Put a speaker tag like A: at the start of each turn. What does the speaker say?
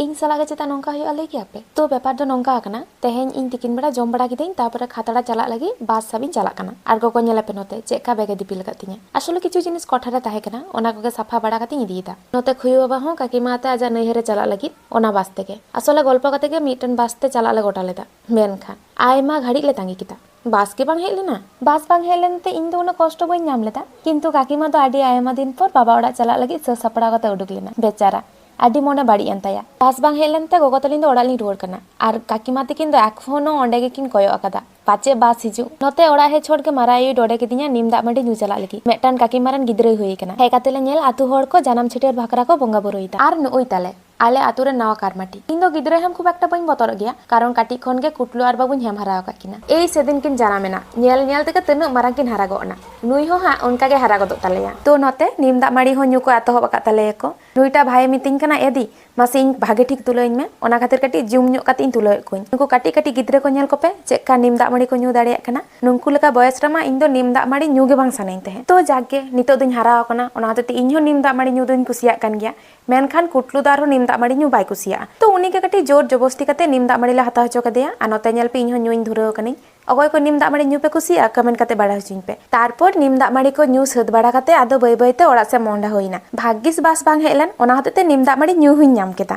A: ᱤᱧ ᱥᱟᱞᱟᱜ ᱜᱮ ᱪᱮᱛᱟ ᱱᱚᱝᱠᱟ ᱦᱩᱭᱩᱜᱼᱟ ᱞᱟᱹᱭ ᱜᱮᱭᱟᱯᱮ ᱛᱚ ᱵᱮᱯᱟᱨ ᱫᱚ ᱱᱚᱝᱠᱟ ᱟᱠᱟᱱᱟ ᱛᱮᱦᱮᱧ ᱤᱧ ᱛᱤᱠᱤᱱ ᱵᱮᱲᱟ ᱡᱚᱢ ᱵᱟᱲᱟ ᱠᱤᱫᱟᱹᱧ ᱛᱟᱨᱯᱚᱨᱮ ᱠᱷᱟᱛᱲᱟ ᱪᱟᱞᱟᱜ ᱞᱟᱹᱜᱤᱫ ᱵᱟᱥ ᱥᱟᱵᱤᱧ ᱪᱟᱞᱟᱜ ᱠᱟᱱᱟ ᱟᱨ ᱜᱚᱜᱚ ᱧᱮᱞᱮᱯᱮ ᱱᱚᱛᱮ ᱪᱮᱫᱠᱟ ᱵᱮᱜᱮ ᱫᱤᱯᱤᱞ ᱟᱠᱟᱫ ᱛᱤᱧᱟ ᱟᱥᱚᱞᱮ ᱠᱤᱪᱷᱩ ᱡᱤᱱᱤᱥ ᱠᱚᱴᱷᱟ ᱨᱮ ᱛᱟᱦᱮᱸ ᱠᱟᱱᱟ ᱚᱱᱟ ᱠᱚᱜᱮ ᱥᱟᱯᱷᱟ ᱵᱟᱲᱟ ᱠᱟᱛᱮᱧ ᱤᱫᱤᱭᱮᱫᱟ ᱱᱚᱛᱮ ᱠᱷᱩᱭᱩ ᱵᱟᱵᱟ ᱦᱚᱸ ᱠᱟᱠᱤᱢᱟ ᱟᱛᱮ ᱟᱡᱟᱜ ᱱᱟᱹᱭᱦᱟᱹᱨᱮ ᱪᱟᱞᱟᱜ ᱞᱟᱹᱜᱤᱫ ᱚᱱᱟ ᱵᱟᱥ ᱛᱮᱜᱮ ᱟᱥᱚᱞᱮ ᱜᱚᱞᱯᱚ ᱠᱟᱛᱮ ᱜᱮ ᱢᱤᱫᱴᱮᱱ ᱵᱟᱥ ᱛᱮ ᱪᱟᱞᱟᱜ ᱞᱮ ᱜᱚᱴᱟ ᱞᱮᱫᱟ ᱢᱮᱱᱠᱷᱟᱱ ᱟᱭᱢᱟ ᱜᱷᱟᱹᱲᱤᱡ ᱞᱮ ᱛᱟᱺᱜᱤ ᱠᱮᱫᱟ ᱵᱟᱥ ᱜᱮ ᱵᱟᱝ ᱦᱮᱡ ᱞᱮᱱᱟ ᱵᱟᱥ ᱵᱟᱝ ᱦᱮᱡ ᱞᱮᱱᱛᱮ ᱤᱧ ᱫᱚ ᱩᱱᱟᱹᱜ ᱠᱚᱥᱴᱚ ᱵᱟᱹᱧ ᱧᱟᱢ ᱞᱮᱫᱟ ᱠᱤᱱᱛᱩ ᱠᱟᱠᱤᱢᱟ ᱫᱚ ᱟᱹᱰᱤ ᱟᱭᱢᱟ ᱫᱤᱱ ᱯᱚᱨ ᱵᱟᱵᱟ ᱚᱲᱟᱜ ᱪᱟᱞᱟᱜ ᱞᱟᱹᱜᱤᱫ ᱥᱟᱹᱛ ᱥᱟᱯᱲᱟᱣ ᱠᱟᱛᱮ ᱩᱰᱩᱠ ᱞᱮᱱᱟ ᱵᱮᱪᱟᱨᱟ ᱟᱹᱰᱤ ᱢᱚᱱᱮ ᱵᱟᱹᱲᱤᱡ ᱮᱱ ᱛᱟᱭᱟ ᱵᱟᱥ ᱵᱟᱝ ᱦᱮᱡ ᱞᱮᱱᱛᱮ ᱜᱚᱜᱚ ᱛᱟᱹᱞᱤᱧ ᱫᱚ ᱚᱲᱟᱜ ᱞᱤᱧ ᱨᱩᱣᱟᱹᱲ ᱠᱟᱱᱟ ᱟᱨ ᱠᱟᱠᱤᱢᱟ ᱛᱟᱹᱠᱤᱱ ᱫᱚ ᱮᱠᱷᱚᱱᱳ ᱚᱸᱰᱮ ᱜᱮᱠᱤᱱ ᱠᱚᱭᱚᱜ ᱟᱠᱟᱫᱟ ᱯᱟᱪᱮ ᱵᱟᱥ ᱦᱤᱡᱩᱜ ᱱᱚᱛᱮ ᱚᱲᱟᱜ ᱦᱮᱡ ᱪᱷᱚᱴ ᱜᱮ ᱢᱟᱨᱟᱭᱩ ᱰᱚᱰᱮ ᱠᱤᱫᱤᱧᱟ ᱱᱤᱢ ᱫᱟᱜ ᱢᱟᱹᱰᱤ ᱧᱩ ᱪᱟᱞᱟᱜ ᱞᱟᱹᱜᱤᱫ ᱢᱤᱫᱴᱟᱝ ᱠᱟᱠᱤᱢᱟ ᱨᱮᱱ ᱜᱤᱫᱽᱨᱟᱹᱭ ᱦᱩᱭ ᱟᱠᱟᱱᱟ ᱦᱮᱡ ᱠᱟᱛᱮ ᱞᱮ ᱧᱮᱞ ᱟᱛᱩ ᱦᱚᱲ ᱠᱚ ᱡᱟᱱᱟᱢ ᱪᱷᱟᱹᱴᱭᱟᱹᱨ ᱵᱷᱟᱠᱨᱟ ᱠᱚ ᱵᱚᱸᱜᱟ ᱵᱩᱨᱩᱭᱮᱫᱟ ᱟᱨ ᱱᱩᱜᱼᱩᱭ ᱛᱟᱞᱮ ᱟᱞᱮ ᱟᱛᱩ ᱨᱮ ᱱᱟᱣᱟ ᱠᱟᱨᱢᱟᱴᱤ ᱤᱧ ᱫᱚ ᱜᱤᱫᱽᱨᱟᱹ ᱦᱮᱢ ᱠᱷᱩᱵ ᱮᱠᱴᱟ ᱵᱟᱹᱧ ᱵᱚᱛᱚᱨᱚᱜ ᱜᱮᱭᱟ ᱠᱟᱨᱚᱱ ᱠᱟᱹᱴᱤᱡ ᱠᱷᱚᱱ ᱜᱮ ᱠᱩᱴᱞᱩ ᱟᱨ ᱵᱟᱵᱩᱧ ᱦᱮᱢ ᱦᱟᱨᱟ ᱟᱠᱟᱫ ᱠᱤᱱᱟ ᱮᱭ ᱥᱮᱫᱤᱱ ᱠᱤᱱ ᱡᱟᱱᱟᱢᱮᱱᱟ ᱧᱮᱞ ᱧᱮᱞ ᱛᱮᱜᱮ ᱛᱤᱱᱟᱹᱜ ᱢᱟᱨᱟᱝ ᱠᱤᱱ ᱦᱟᱨᱟ ᱜᱚᱫ ᱮᱱᱟ ᱱᱩᱭ ᱦᱚᱸ ᱦᱟᱸᱜ ᱚᱱᱠᱟ ᱜᱮ ᱦᱟᱨᱟ ᱜᱚᱫᱚᱜ ᱛᱟᱞᱮᱭᱟ ᱛᱚ ᱱᱚᱛᱮ ᱱᱤᱢ ᱫᱟᱜ ᱢᱟᱹᱲᱤ ᱦᱚᱸ ᱧᱩ ᱠᱚ ᱮᱛᱚᱦᱚᱵ ᱟᱠᱟᱫ ᱛᱟᱞᱮᱭᱟᱠᱚ ᱱᱩᱭᱴᱟ ᱵᱷᱟᱭᱮ ᱢᱤᱛᱟᱹᱧ ᱠᱟᱱᱟ ᱮᱫᱤ ᱢᱟᱥᱮ ᱤᱧ ᱵᱷᱟᱜᱮ ᱴᱷᱤᱠ ᱛᱩᱞᱟᱹᱣᱤᱧ ᱢᱮ ᱚᱱᱟ ᱠᱷᱟᱹᱛᱤᱨ ᱠᱟᱹᱴᱤᱡ ᱡᱩᱢ ᱧᱚᱜ ᱠᱟᱛᱮ ᱤᱧ ᱛᱩᱞᱟᱹᱣᱮᱫ ᱠᱚᱣᱟᱧ ᱱᱩᱠᱩ ᱠᱟᱹᱴᱤᱡ ᱠᱟᱹᱴᱤᱡ ᱜᱤᱫᱽᱨᱟᱹ ᱠᱚ ᱧᱮᱞ ᱠᱚᱯᱮ ᱪᱮᱫᱠᱟ ᱱᱤᱢ ᱫᱟᱜ ᱢᱟᱹᱲᱤ ᱠᱚ ᱧᱩ ᱫᱟᱲᱮᱭᱟᱜ ᱠᱟᱱᱟ ᱱᱩᱝᱠᱩ ᱞᱮᱠᱟ ᱵᱚᱭᱮᱥ ᱨᱮᱢᱟ ᱤᱧ ᱫᱚ ᱱᱤᱢ ᱫᱟᱜ ᱢᱟᱹᱲᱤ ᱧᱩ ᱜᱮ ᱵᱟᱝ ᱥᱟᱱᱟᱧ ᱛᱟᱦᱮᱸ ᱛᱚ ᱡᱟᱠᱜᱮ ᱱᱤᱛᱚᱜ ᱫᱚᱧ ᱦᱟᱨᱟ ᱟᱠᱟᱱᱟ ᱚᱱᱟ ᱦᱚᱛᱮᱡ ᱛᱮ ᱤᱧ ᱦᱚᱸ ᱱᱤᱢ ᱫᱟᱜ ᱢᱟᱹᱲᱤ ᱧᱩ ᱫᱚᱧ ᱠᱩᱥᱤᱭᱟᱜ ᱠᱟᱱ ᱜᱮᱭᱟ ᱢᱮᱱᱠᱷᱟन ᱠᱩᱴᱞᱩ ᱫᱚ ᱟᱨᱦᱚᱸ ᱱᱤᱢ ᱫᱟᱜ ᱢᱟᱹᱲᱤ ᱧᱩ ᱵᱟᱭ ᱠᱩᱥᱤᱭᱟᱜᱼᱟ ᱛᱚ ᱩᱱᱤ ᱜᱮ ᱠᱟᱹᱴᱤᱡ ᱡᱳᱨ ᱡᱚᱵᱚᱥᱛᱤ ᱠᱟᱛᱮ ᱱᱤᱢ ᱫᱟᱜ ᱢᱟᱹᱲᱤ ᱞᱮ ᱦᱟᱛᱟᱣ ᱦᱚᱪᱚ ᱠᱮᱫᱮᱭᱟ ᱟᱨ ᱱᱚᱛᱮ ᱧᱮᱞ ᱯᱮ ᱤᱧ ᱦᱚᱸ ᱧᱩᱧ ᱫᱷᱩᱨᱟᱹᱣ ᱟᱠᱟᱱᱟᱹᱧ ᱚᱠᱚᱭ ᱠᱚ ᱱᱤᱢ ᱫᱟᱜ ᱢᱟᱹᱲᱤ ᱧᱩ ᱯᱮ ᱠᱩᱥᱤᱭᱟᱜᱼᱟ ᱠᱚᱢᱮᱱᱴ ᱠᱟᱛᱮ ᱵᱟᱲᱟᱭ ᱦᱚᱪᱚᱧ ᱯᱮ ᱛᱟᱨᱯᱚᱨ ᱱᱤᱢ ᱫᱟᱜ ᱢᱟᱹᱲᱤ ᱠᱚ ᱧᱩ ᱥᱟᱹᱛ ᱵᱟᱲᱟ ᱠᱟᱛᱮ ᱟᱫᱚ ᱵᱟᱹᱭ ᱵᱟᱹᱭᱛᱮ ᱚᱲᱟᱜ ᱥᱮᱫ ᱢᱚᱦᱰᱟ ᱦᱩᱭᱱᱟ ᱵᱷᱟᱜᱽᱜᱤᱥ ᱵᱟᱥ ᱵᱟᱝ ᱦᱮᱡ ᱞᱮᱱ ᱚᱱᱟ ᱦᱚᱛᱮᱡ ᱛᱮ ᱱᱤᱢ ᱫᱟᱜ ᱢᱟᱹᱲᱤ ᱧᱩ ᱦᱚᱧ ᱧᱟᱢ ᱠᱮᱫᱟ।